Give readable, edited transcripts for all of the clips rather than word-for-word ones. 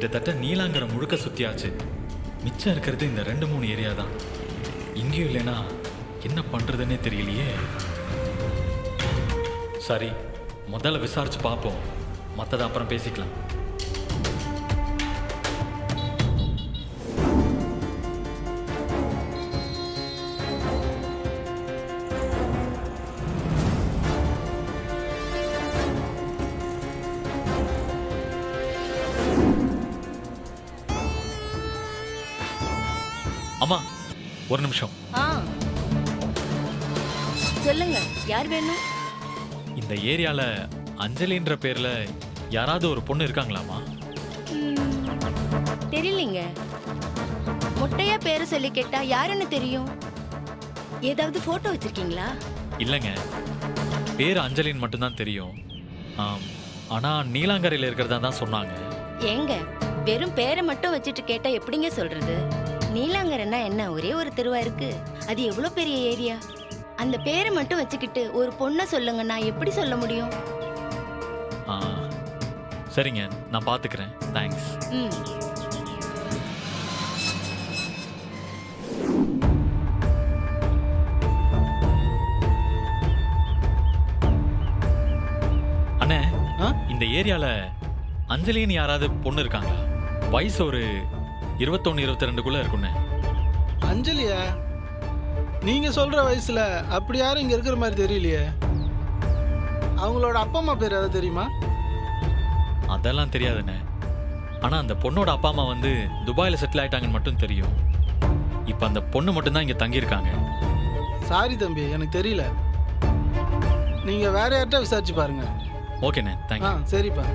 கிட்டத்தட்ட நீலாங்கரை முழுக்க சுத்தியாச்சு. மிச்சம் இருக்கிறது இந்த 2-3 ஏரியா தான். இங்கேயும் இல்லைன்னா என்ன பண்றதுன்னே தெரியலையே. சரி, முதல்ல விசாரிச்சு பார்ப்போம், மற்றதை அப்புறம் பேசிக்கலாம். அம்மா, ஒரு நிமிஷம். சொல்லுங்க, யார் வேணும்? இந்த ஏரியால அஞ்சலின்ற பேர்ல யாராவது ஒரு பொண்ணு இருக்காங்களாமா? தெரியலீங்க. முட்டையா பேரை சொல்லி கேட்டா யாருன்னு தெரியும்? ஏதாவது போட்டோ வச்சிருக்கீங்களா? இல்லைங்க, பேர் அஞ்சலின்னு மட்டும்தான் தெரியும். ஆனா நீலாங்கரையில் இருக்கிறதா தான் சொன்னாங்க. ஏங்க, வெறும் பேரை மட்டும் வச்சுட்டு கேட்டா எப்படிங்க சொல்றது? நீலாங்கரைன்னா என்ன, ஒரே ஒரு தெருவா இருக்கு? அது எவ்வளவு பெரிய ஏரியா? அந்த பேரை மட்டும் வச்சுக்கிட்டு ஒரு பொண்ணை சொல்லுங்க, நான் எப்படி சொல்ல முடியும்? சரிங்க, நான் பாத்துக்கிறேன். தேங்க்ஸ். அண்ணே, இந்த ஏரியால அஞ்சலின்னு யாராவது பொண்ணு இருக்காங்களா? வயசு ஒரு 21-22 இருக்குண்ணே. அஞ்சலியா? நீங்க சொல்ற வயசுல அப்படி யாரும் இங்க இருக்கிற மாதிரி தெரியலையே. அவங்களோட அப்பா அம்மா பேர் ஏதாவது தெரியுமா? அதெல்லாம் தெரியாதுண்ணே. ஆனா அந்த பொண்ணோட அப்பா அம்மா வந்து துபாயில செட்டில் ஆயிட்டாங்கன்னு மட்டும் தெரியும். இப்ப அந்த பொண்ணு மட்டும்தான் இங்க தங்கியிருக்காங்க. சாரி தம்பி, எனக்கு தெரியல. நீங்க வேற யார்கிட்ட விசாரிச்சு பாருங்க. ஓகேண்ணே, தேங்க்யூ. சரிப்பா.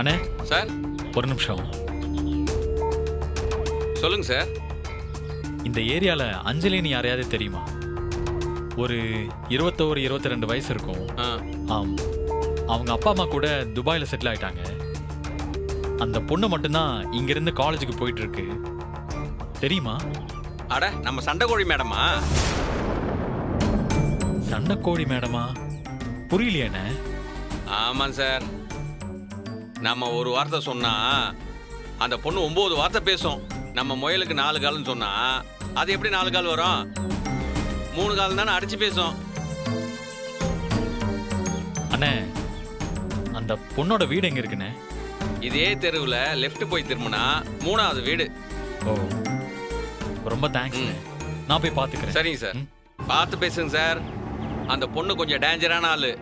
அண்ணே சார், ஒரு நிமிஷம். சொல்லுங்க சார். இந்த ஏரியால அஞ்சலின்னு யாரையாவது தெரியுமா? ஒரு 21-22 வயசு இருக்கும். ஆம், அவங்க அப்பா அம்மா கூட துபாயில செட்டில் ஆயிட்டாங்க. அந்த பொண்ணு மட்டும்தான் இங்கிருந்து காலேஜுக்கு போயிட்டு இருக்கு. தெரியுமா? அட, நம்ம சண்டைக்கோழி மேடமா? சண்டைக்கோழி மேடமா? புரியலையாண்ணே. ஆமாம் சார். நம்ம ஒரு வார்த்தை சொன்னா அந்த பொண்ணு 9 வார்த்தை பேசும். நம்ம முயலுக்கு 4 கால்னு சொன்னா அது எப்படி 4 கால் வரும்? 3 கால் தானே அடிச்சு பேசும். அண்ணே, அந்த பொண்ணோட வீடு எங்க இருக்குண்ணே? இதே தெருவில் லெஃப்ட் போய் திரும்பினா 3வது வீடு. ஓ, ரொம்ப தேங்க்ஸ். நான் போய் பார்த்துக்கிறேன். சரிங்க சார், பார்த்து பேசுங்க சார். அந்த பொண்ணு கொஞ்சம் டேஞ்சரான ஆளு.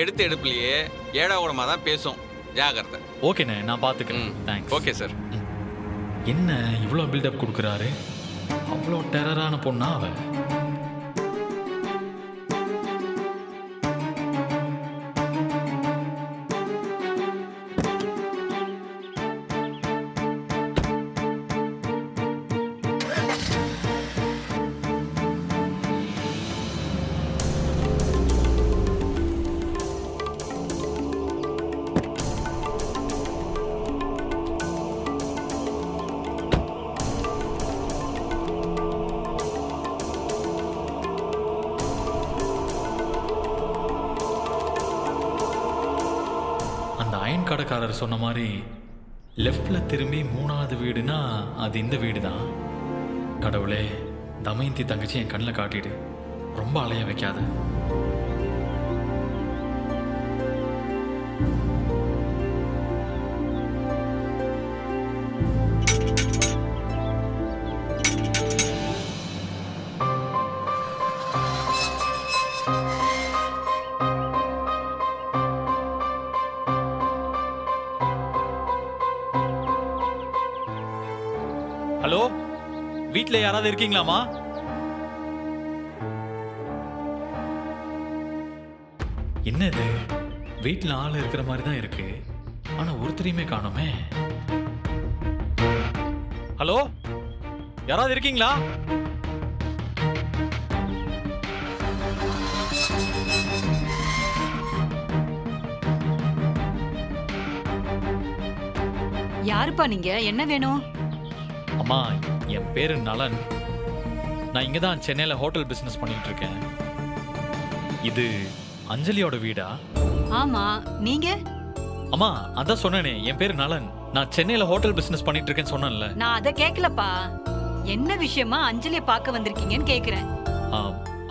எடுப்புலையே ஏடா கூடமா தான் பேசும். ஜாகிரதை. ஓகேண்ணே, நான் பார்த்துக்கிறேன். தேங்க்ஸ். Okay sir. என்ன இவ்வளோ பில்டப் கொடுக்குறாரு? அவ்வளோ டெரரான பொண்ணா அவ? கடைக்காரர் சொன்ன மாதிரி லெஃப்ட்ல திரும்பி 3வது வீடுனா அது இந்த வீடு தான். கடவுளே, தமயந்தி தங்கச்சி என் கண்ணில் காட்டிடு, ரொம்ப அலைய வைக்காத. ஹலோ, வீட்டில் யாராவது இருக்கீங்களாமா? வீட்டில் ஆள் இருக்கிற மாதிரி தான் இருக்கு, ஆனா ஒருத்தரையுமே காணோமே. ஹலோ, யாராவது இருக்கீங்களா? யாருப்பா நீங்க? என்ன வேணும்? அம்மா, என் பேரு நலன். நான் இங்க தான் சென்னையில ஹோட்டல் பிசினஸ் பண்ணிட்டு இருக்கேன். இது அஞ்சலியோட வீடா? ஆமா, நீங்க? அம்மா, அதான் சொன்னேனே, என் பேரு நலன். நான் சென்னையில ஹோட்டல் பிசினஸ் பண்ணிட்டு இருக்கேன்னு சொன்னேன்ல. நான் அத கேக்கலப்பா. என்ன விஷயமா அஞ்சலிய பார்க்க வந்திருக்கீங்கன்னு கேக்குறேன்.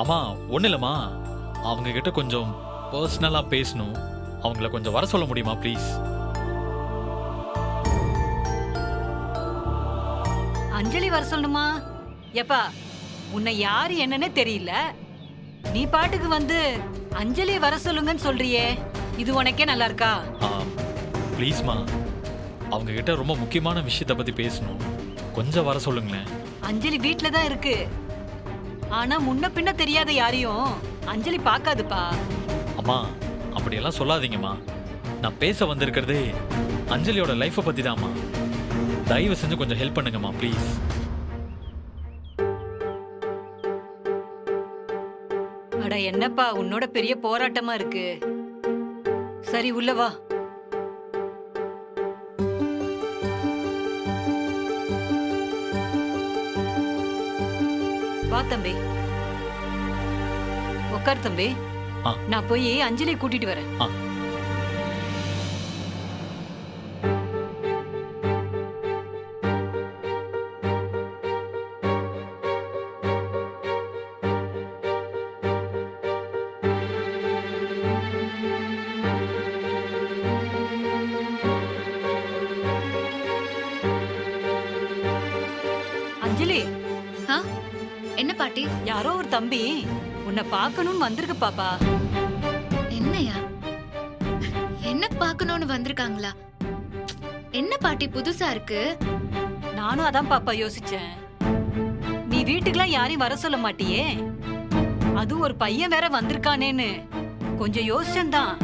அம்மா, ஒண்ணு இல்லம்மா, அவங்க கிட்ட கொஞ்சம் பர்சனலா பேசணும். அவங்கள கொஞ்சம் வர சொல்ல முடியுமா ப்ளீஸ்? அஞ்சலி வர சொல்லணுமா? எப்பா, உன்னை யாரு என்னன்னே தெரியல. நீ பாட்டுக்கு வந்து அஞ்சலிய வர சொல்லுங்கன்னு சொல்றியே, இது உனக்கே நல்லா இருக்கா? ப்ளீஸ்மா, அவங்க கிட்ட ரொம்ப முக்கியமான விஷயத்தை பத்தி பேசணும். கொஞ்சம் வர சொல்லுங்களேன். அஞ்சலி வீட்ல தான் இருக்கு. ஆனா முன்ன பின்ன தெரியாத யாரையும் அஞ்சலி பார்க்காதுப்பா. அம்மா, அப்படியெல்லாம் சொல்லாதீங்கம்மா. நான் பேச வந்திருக்கிறதே அஞ்சலியோட லைஃப்பை பத்தி தான்மா. தயவு செஞ்சு கொஞ்சம் ஹெல்ப் பண்ணுங்கம்மா ப்ளீஸ். அட என்னப்பா, உன்னோட பெரிய போராட்டமா இருக்கு. சரி, உள்ள வா. வா தம்பி, உட்கார் தம்பி. ஆ. நான் போய் அஞ்சலியை கூட்டிட்டு வரேன். ஆ. அஞ்சலி, என்ன பாட்டி? யாரோ ஒரு தம்பி உன்னை பார்க்கணும்னு வந்திருக்கு பாப்பா. என்னையா? என்ன பார்க்கணும்னு வந்திருக்காங்களா? என்ன பாட்டி புதுசா இருக்கு? நானும் அதான் பாப்பா யோசிச்சேன். நீ வீட்டுக்குலாம் யாரையும் வர சொல்ல மாட்டியே, அது ஒரு பையன் வேற வந்திருக்கானேன்னு கொஞ்சம் யோசிச்சேன்தான்.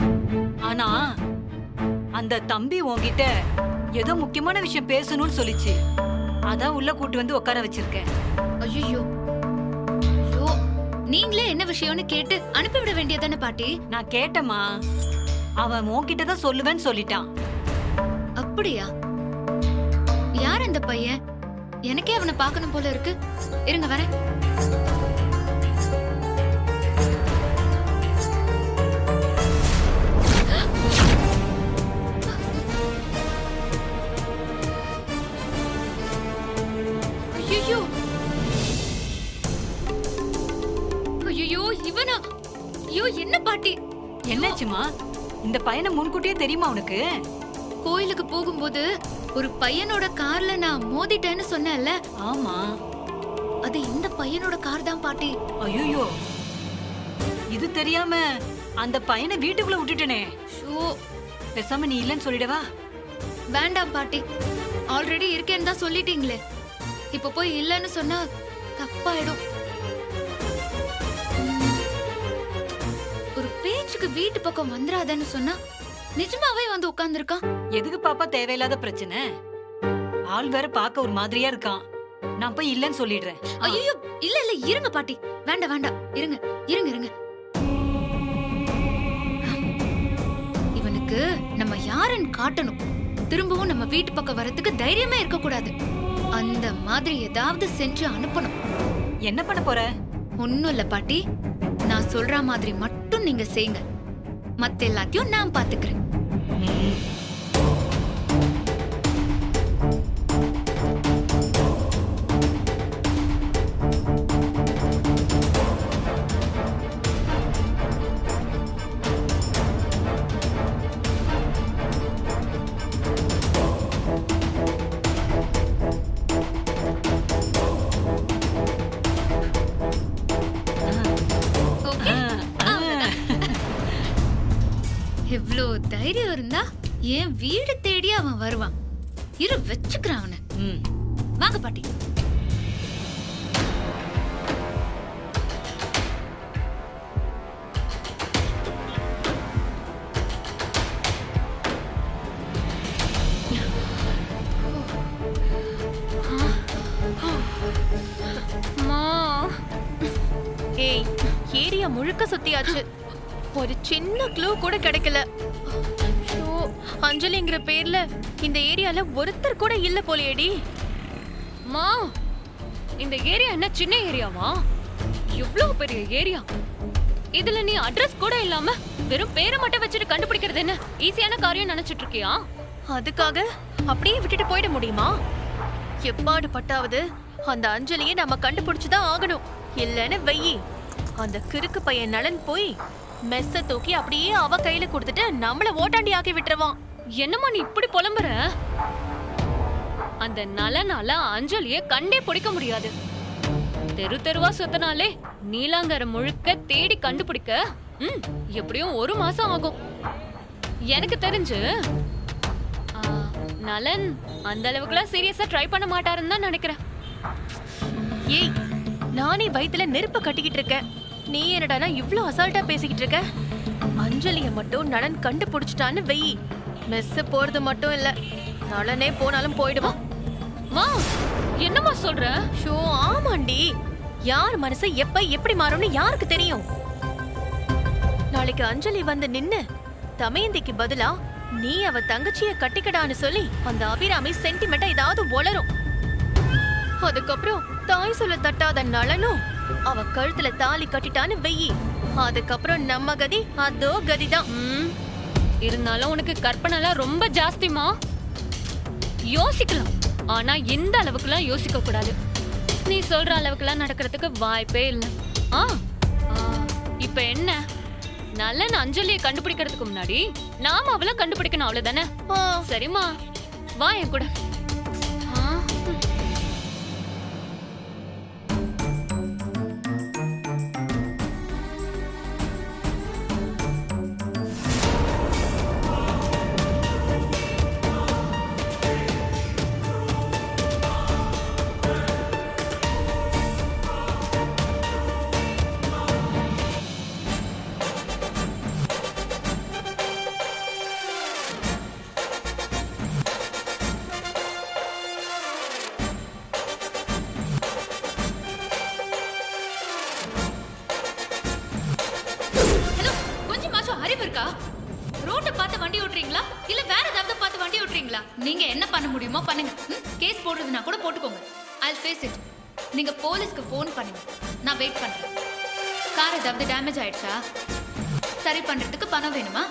ஆனா அந்த தம்பி உன்கிட்ட ஏதோ முக்கியமான விஷயம் பேசணும்னு சொல்லிச்சு. அதான் உள்ள கூட்டு வந்து உட்கார வச்சிருக்கேன். ஐயோ, நீங்களே என்ன விஷயம்னு கேட்டு அனுப்பிவிட வேண்டியதானே பாட்டி? நான் கேட்டமா, அவன் உன்கிட்ட தான் சொல்லுவேன்னு சொல்லிட்டான். அப்படியா? யார் அந்த பையன்? எனக்கே அவனை பார்க்கணும் போல இருக்கு. இருங்க வரேன். ஐயோ, ஐயோ, இவனா? ஐயோ, என்ன பாட்டி? என்னாச்சுமா? இந்த பையனை முன்கூட்டியே தெரியுமா உனக்கு? கோயிலுக்கு போகும்போது ஒரு பையனோட கார்ல நான் மோதிட்டேன்னு சொன்னேன்ல. ஆமா, அது இந்த பையனோட கார் தான் பாட்டி. ஐயோ, இது தெரியாம அந்த பையனை வீட்டுக்குள்ள விட்டுட்டனே. ஷோ, பேசாம நீ இல்லன்னு சொல்லிடவா? வேண்டாம் பாட்டி, ஆல்ரெடி இருக்கேன்னு தான் சொல்லிட்டீங்களே. இப்ப போய் இல்லன்னு சொன்னா தப்பாயிடும். ஒரு பேச்சுக்கு வீட்டு பக்கம் வந்துராதன்னு சொன்னா நிஜமாவே வந்து உட்கார்ந்துருக்கான். எதுக்கு பாப்பா தேவையில்லாத பிரச்சனை? ஆள் வேற பார்க்க ஒரு மாதிரியா இருக்கான். நான் போய் இல்லன்னு சொல்லிடுறேன். ஐயோ, இல்ல இல்ல, இருங்க பாட்டி. வேண்டாம் வேண்டாம், இருங்க இருங்க இருங்க. இவனுக்கு நம்ம யாருன்னு காட்டணும். திரும்பவும் நம்ம வீட்டு பக்கம் வரதுக்கு தைரியமே இருக்க கூடாது. அந்த மாதிரி ஏதாவது செஞ்சு அனுப்பணும். என்ன பண்ண போற? ஒண்ணும் இல்ல பாட்டி, நான் சொல்ற மாதிரி மட்டும் நீங்க செய்யுங்க. மத்த எல்லாத்தையும் நான் பாத்துக்கிறேன். இவ்ளோ தைரியம் இருந்தா என் வீடு தேடி அவன் வருவான். இரு, வச்சுக்கிறான் அவனை. வாங்க பாட்டி. ஏய், ஏரியா முழுக்க சுத்தியாச்சு, ஒரு சின்ன க்ளூ கூட கிடைக்கல. ஷோ, அஞ்சலிங்கிற பேர்ல இந்த ஏரியால ஒருத்தர் கூட இல்ல போலியேடி. மா, இந்த ஏரியா என்ன சின்ன ஏரியாவா? இவ்வளவு பெரிய ஏரியா. இதுல நீ அட்ரஸ் கூட இல்லாம வெறும் பேரை மட்டும் வச்சுட்டு கண்டுபிடிக்கிறது என்ன ஈஸியான காரியம் நினைச்சிட்டு இருக்கியா? அதுக்காக அப்படியே விட்டுட்டு போயிட முடியுமா? எப்பாடு பட்டாவது அந்த அஞ்சலியை நம்ம கண்டுபிடிச்சுதான் ஆகணும். இல்லன்னு வெயி, அந்த கிறுக்கு பையன் நலன் போய் மெஸ்ஸ தூக்கி அப்படியே அவ கையில கொடுத்துட்டு நம்மள ஓட்டாண்டி ஆக்கி விட்டுருவான். என்னம்மா நீ இப்படி புலம்புற? அந்த நலனால அஞ்சலிய கண்டே பிடிக்க முடியாது. தெரு தெருவா சுத்தனாலே நீலாங்கரை முழுக்க தேடி கண்டுபிடிக்க எப்படியும் 1 மாசம் ஆகும். எனக்கு தெரிஞ்சு நலன் அந்த அளவுக்குலாம் சீரியஸா ட்ரை பண்ண மாட்டாருன்னு தான் நினைக்கிறேன். ஏய், நானே வயித்துல நெருப்ப கட்டிக்கிட்டு இருக்கேன், நீ என்னடானா இவ்ளோ அசால்ட்டா பேசிக்கிட்டு இருக்க? அஞ்சலிய மட்டும் நலன் கண்டுபிடிச்சிட்டான்னு வெயி, மெஸ்ஸ போறது மட்டும் இல்ல, நலனே போனாலும் போயிடுவான். மா, என்னம்மா சொல்ற? ஷோ, ஆமாண்டி. யார் மனசு எப்ப எப்படி மாறும்னு யாருக்கு தெரியும்? நாளைக்கு அஞ்சலி வந்து நின்னு தமயந்திக்கு பதிலா நீ அவ தங்கச்சிய கட்டிக்கடான்னு சொல்லி அந்த அபிராமி சென்டிமெண்டா ஏதாவது உளரும். அதுக்கப்புறம் தாய் சொல்ல தட்டாத நலனும் அவ கழுத்துல தாலி கட்டிட்டான்னு வெயி, அதுக்கப்புறம் நம்ம கதி அதோ கதிதான். இருந்தாலும் உனக்கு கற்பனைலாம் ரொம்ப ஜாஸ்திமா. யோசிக்கலாம், ஆனா இந்த அளவுக்குலாம் யோசிக்க கூடாது. நீ சொல்ற அளவுக்குலாம் நடக்கிறதுக்கு வாய்ப்பே இல்லை. இப்ப என்ன, நலன் அஞ்சலியை கண்டுபிடிக்கிறதுக்கு முன்னாடி நாம அவளை கண்டுபிடிக்கணும், அவ்வளவுதானே? சரிம்மா, வா என் கூட. ரோட்டை பார்த்து வண்டி ஓட்டுறீங்களா இல்ல வேற ஏதாவது பார்த்து வண்டி ஓட்டுறீங்களா? நீங்க என்ன பண்ண முடியுமோ பண்ணுங்க. கேஸ் போடுறதுனா கூட போட்டுக்கோங்க. I'll face it. நீங்க போலீஸ்க்கு ஃபோன் பண்ணுங்க, நான் வெயிட் பண்றேன். கார் ஏதாவது டேமேஜ் ஆயிடுச்சா? சரி பண்றதுக்கு பணம் வேணுமா?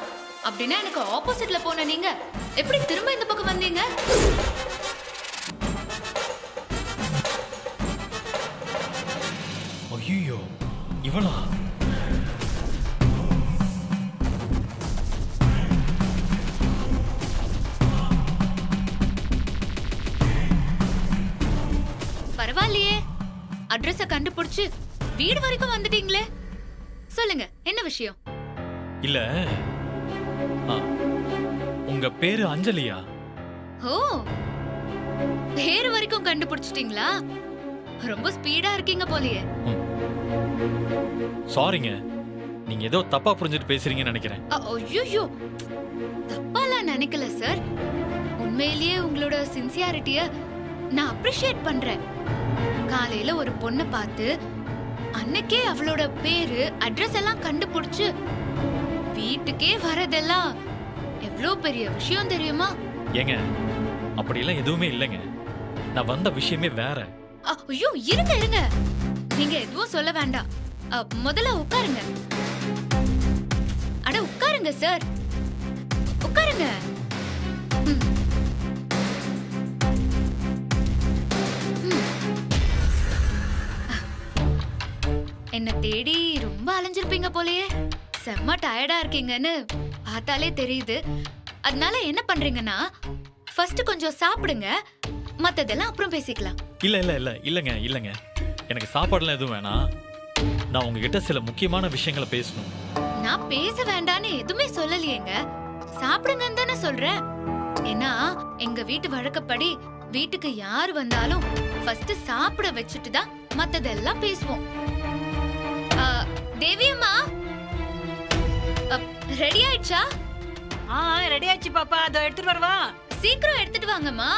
அப்படின்னா எனக்கு ஆப்போசிட்ல போன நீங்க எப்படி திரும்ப இந்த பக்கம் வந்தீங்க? ஐயோ, இவளா? பரவாயில்லையே, அட்ரஸ கண்டுபிடிச்சு வீடு வரைக்கும் வந்துட்டீங்களே. சொல்லுங்க, என்ன விஷயம்? இல்ல, உங்க பேரு அஞ்சலியா? ஓ, பேரு வரைக்கும் கண்டுபிடிச்சிட்டீங்களா? ரொம்ப ஸ்பீடா இருக்கீங்க போலயே. சாரிங்க, நீங்க ஏதோ தப்பா புரிஞ்சுட்டு பேசுறீங்கன்னு நினைக்கிறேன். ஐயோ, தப்பாலாம் நினைக்கல சார். உண்மையிலேயே உங்களோட சின்சியாரிட்டிய நான் அப்ரிஷியேட் பண்றேன். காலையில ஒரு பொண்ணை பார்த்து அன்னைக்கே அவளோட பேரு அட்ரஸ் எல்லாம் கண்டுபிடிச்சு வீட்டுக்கே வரதெல்லாம் எவ்வளவு பெரிய விஷயம் தெரியுமா? ஏங்க, அப்படியெல்லாம் எதுவுமே இல்லைங்க. நான் வந்த விஷயமே வேற. ஐயோ, இருங்க இருங்க, நீங்க எதுவும் சொல்ல வேண்டாம். முதல்ல உட்காருங்க. அட உட்காருங்க சார், உட்காருங்க. என்ன தேடி ரொம்ப அலைஞ்சிருப்பீங்க போலயே. செம்ம டயர்டா இருக்கீங்கன்னு பார்த்தாலே தெரியுது. அதனால என்ன பண்றீங்கன்னா, ஃபர்ஸ்ட் கொஞ்சம் சாப்பிடுங்க, மத்ததெல்லாம் அப்புறம் பேசிக்கலாம். இல்லங்க, எனக்கு சாப்பாடுலாம் எதுவும் வேணாம். நான் உங்ககிட்ட சில முக்கியமான விஷயங்களை பேசணும். நான் பேச வேண்டான்னு எதுவுமே சொல்லலையேங்க, சாப்பிடுங்கன்னு தானே சொல்றேன். ஏன்னா எங்க வீட்டு வழக்கப்படி வீட்டுக்கு யார் வந்தாலும் ஃபர்ஸ்ட் சாப்பிட வச்சுட்டு தான் மத்ததெல்லாம் பேசுவோம். தேவி அம்மா, ரெடி ஆயிடுச்சா? ரெடி ஆயிடுச்சு பாப்பா, அதோ எடுத்துட்டு வரவா? சீக்கிரம் எடுத்துட்டு வாங்கம்மா,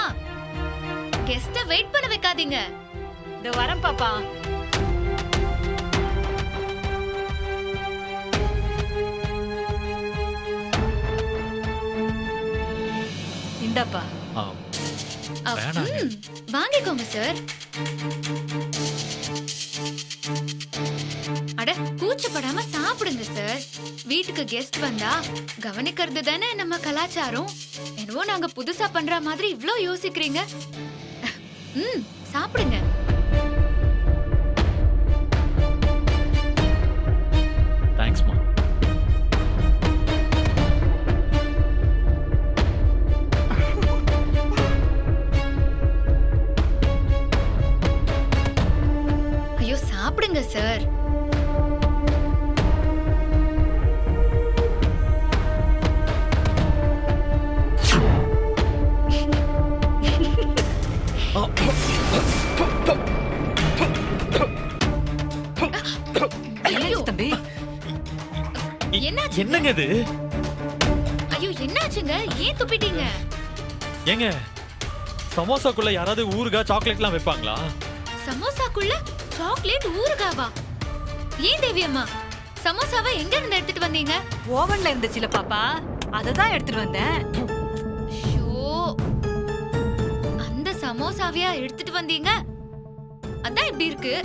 கெஸ்ட வெயிட் பண்ண வைக்காதீங்க. இதோ வரேன் பாப்பா. இந்தாப்பா. ஆம், அ, வேணாங்க. ம், வாங்கிக்கோங்க சார். அட கூச்சப்படாம சாப்பிடுங்க சார். வீட்டுக்கு கெஸ்ட் வந்தா கவனிக்கிறது தானே நம்ம கலாச்சாரம். என்னவோ நாங்க புதுசா பண்ற மாதிரி இவ்ளோ யோசிக்கிறீங்க. ம், சாப்பிடுங்க. தேங்க்ஸ்மா. ஐயோ சாப்பிடுங்க சார். என்னாச்சு தம்பி? என்னாச்சு? என்னங்க இது? ஐயோ என்னாச்சுங்க? ஏன் துப்பிட்டீங்க? ஏங்க சமோசாக்குள்ள யாராவது ஊறுகாய் சாக்லேட்லாம் வைப்பாங்களா? சமோசாக்குள்ள சாக்லேட் ஊறுகாவா? ஏன் தேவி அம்மா சமோசாவை எங்க இருந்து எடுத்துட்டு வந்தீங்க? ஓவன்ல இருந்துச்சுல பாப்பா, அததான் எடுத்துட்டு வந்தேன். ஷோ, அந்த சமோசாவையா எடுத்துட்டு வந்தீங்க? அதான் இப்படி இருக்கு.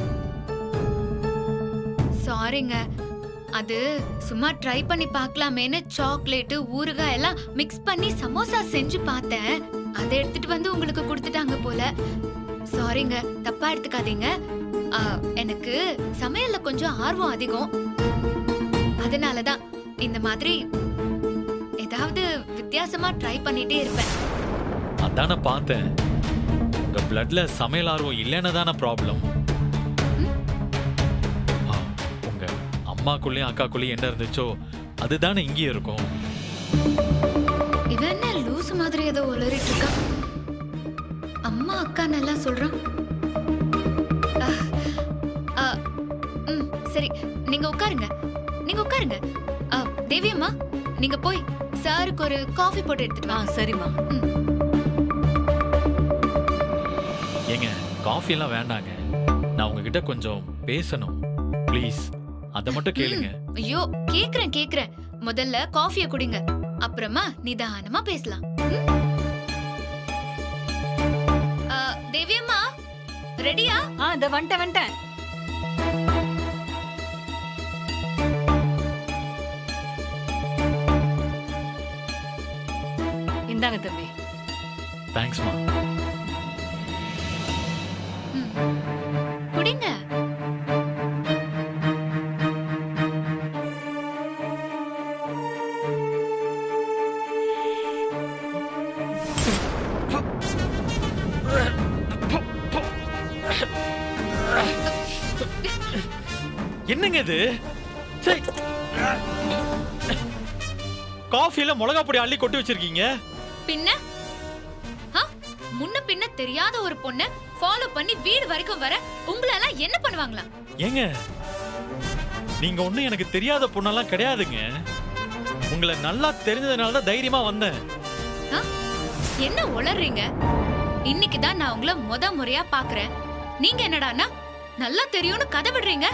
சாரிங்க, அது சும்மா ட்ரை பண்ணி பார்க்கலாமேன்னு சாக்லேட் ஊறுகாய் எல்லாம் மிக்ஸ் பண்ணி சமோசா செஞ்சு பார்த்தேன். அதை எடுத்துட்டு வந்து உங்களுக்கு கொடுத்துட்டாங்க போல. சாரிங்க, தப்பா எடுத்துக்காதீங்க. எனக்கு சமையல்ல கொஞ்சம் ஆர்வம் அதிகம். அதனாலதான் இந்த மாதிரி ஏதாவது வித்தியாசமா ட்ரை பண்ணிட்டே இருப்பேன். அதானே பார்த்தேன். உங்க பிளட்ல சமையல் ஆர்வம் இல்லைன்னு தானே ப்ராப்ளம். உங்க அம்மாக்குள்ளேயும் அக்காக்குள்ளேயும் என்ன இருந்துச்சோ அதுதானே இங்கேயும் இருக்கும். இவன் என்ன லூசு மாதிரி ஏதோ உளறிட்டு இருக்கா? அம்மா அக்கா நல்லா சொல்றான். சரி, நீங்க உட்காருங்க. நீங்க உட்காருங்க. தேவி அம்மா, நீங்க போய் சாருக்கு ஒரு காஃபி போட்டு எடுத்துட்டு வாங்க. சரிம்மா. ஏங்க காஃபி எல்லாம் வேண்டாங்க. நான் உங்ககிட்ட கொஞ்சம் பேசணும். ப்ளீஸ் அதை மட்டும் கேளுங்க. ஐயோ, கேக்குறேன். முதல்ல காஃபியை குடிங்க, அப்புறமா நிதானமா பேசலாம். தேவி அம்மா, ரெடியா? இந்த வந்துட்டேன். இந்தாங்க தம்பி. தேங்க்ஸ்மா. குடிங்க. என்னங்க இது? காஃபில மிளகா பொடி அள்ளி கொட்டி வச்சிருக்கீங்க. பின்ன முன்ன பின்ன தெரியாத ஒரு பொண்ண ஃபாலோ பண்ணி வீடு வரைக்கும் வர உங்களால என்ன பண்ணுவாங்களா? ஏங்க நீங்க ஒண்ணும் எனக்கு தெரியாத பொண்ணெல்லாம் கிடையாதுங்க. உங்களை நல்லா தெரிஞ்சதுனால தான் தைரியமா வந்தேன். என்ன உளறீங்க? இன்னைக்கு தான் நான் உங்களை முறையா பாக்குறேன். நீங்க என்னடான்னா நல்லா தெரியும்னு கதை விடுறீங்க.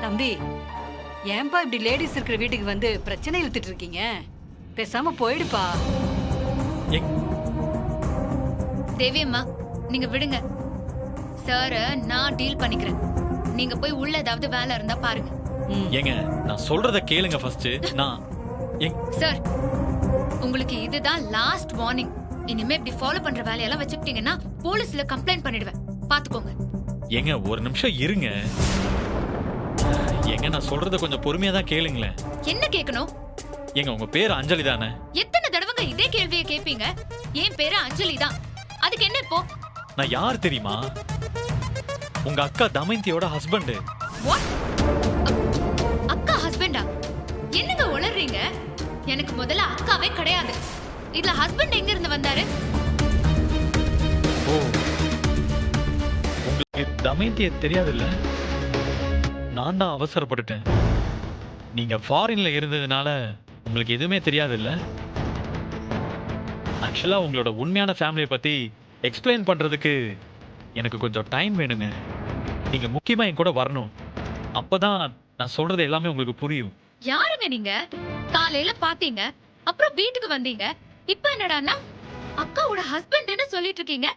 தம்பி, ஏன்பா இப்படி லேடிஸ் இருக்கிற வீட்டுக்கு வந்து பிரச்சனை இழுத்துட்டு இருக்கீங்க? பேசாம போயிடுப்பா. தேவி அம்மா, நீங்க விடுங்க. சார் நான் டீல் பண்ணிக்கிறேன். நீங்க போய் உள்ள ஏதாவது வேலை இருந்தா பாருங்க. ஏங்க நான் சொல்றத கேளுங்க ஃபர்ஸ்ட். சார், உங்களுக்கு இதுதான் லாஸ்ட் வார்னிங். இனிமே இப்படி ஃபாலோ பண்ற வேலையெல்லாம் வச்சுக்கிட்டீங்கன்னா போலீஸ்ல கம்ப்ளைண்ட் பண்ணிடுவேன். பாத்துக்கோங்க. ஏங்க ஒரு நிமிஷம் இருங்க. ஏங்க நான் சொல்றத கொஞ்சம் பொறுமையா தான் கேளுங்களேன். என்ன கேட்கணும்? ஏங்க உங்க பேர் அஞ்சலி தானே? எத்தனை தடவைங்க இதே கேள்வியை கேட்பீங்க? என் பேரு அஞ்சலி தான். அதுக்கு என்ன இப்போ? நான் யார் தெரியுமா? உங்க அக்கா தமயந்தியோட ஹஸ்பண்ட். வாட்? அக்கா ஹஸ்பண்டா? என்னங்க உளறீங்க? எனக்கு முதல்ல அக்காவே கிடையாது. இதுல ஹஸ்பண்ட் எங்க இருந்து வந்தாரு? ஓ, உங்களுக்கு தமயந்திய தெரியாதுல்ல? நான் தான் அவசரப்பட்டுட்டேன். நீங்க ஃபாரின்ல இருந்ததுனால உங்களுக்கு எதுவுமே தெரியாதுல்ல? ஆக்சுவலா உங்களோட உண்மையான ஃபேமிலியை பத்தி எக்ஸ்பிளைன் பண்றதுக்கு எனக்கு கொஞ்சம் டைம் வேணுங்க. நீங்க முக்கியமா என் கூட வரணும். அப்பதான் நான் சொல்றது எல்லாமே உங்களுக்கு புரியும். யாருங்க நீங்க? காலையில பாத்தீங்க, அப்புறம் வீட்டுக்கு வந்தீங்க. இப்ப என்னடான்னா அக்காவோட ஹஸ்பண்ட்னு சொல்லிட்டு இருக்கீங்க,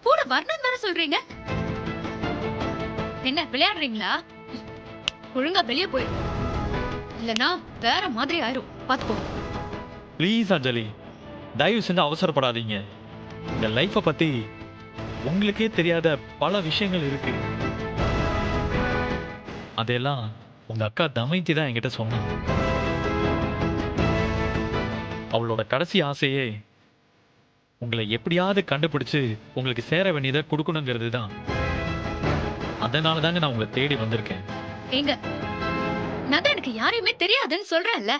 கூட வரணும் வேற சொல்றீங்க. என்ன விளையாடுறீங்களா? ஒழுங்கா வெளியே போய், இல்லனா வேற மாதிரி ஆயிரும், பாத்துக்கோ. ப்ளீஸ் அஞ்சலி, தயவு செஞ்சு அவசரப்படாதீங்க. இந்த லைஃப்பை பற்றி உங்களுக்கே தெரியாத பல விஷயங்கள் இருக்கு. அதெல்லாம் உங்கள் அக்கா தமயந்தி தான் என்கிட்ட சொன்னான். அவளோட கடைசி ஆசையே உங்களை எப்படியாவது கண்டுபிடிச்சு உங்களுக்கு சேர வேண்டியதை கொடுக்கணுங்கிறது தான். அதனால தாங்க நான் உங்களை தேடி வந்திருக்கேன். ஏங்க, நான் தான் எனக்கு யாரையுமே தெரியாதுன்னு சொல்றேன்ல,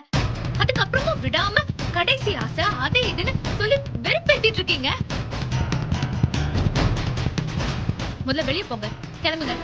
அதுக்கப்புறமும் விடாம கடைசி ஆசை அது இதுன்னு சொல்லி வெறுப்பேத்திட்டு இருக்கீங்க. முதல்ல வெளியே போங்க, கிளம்புங்க.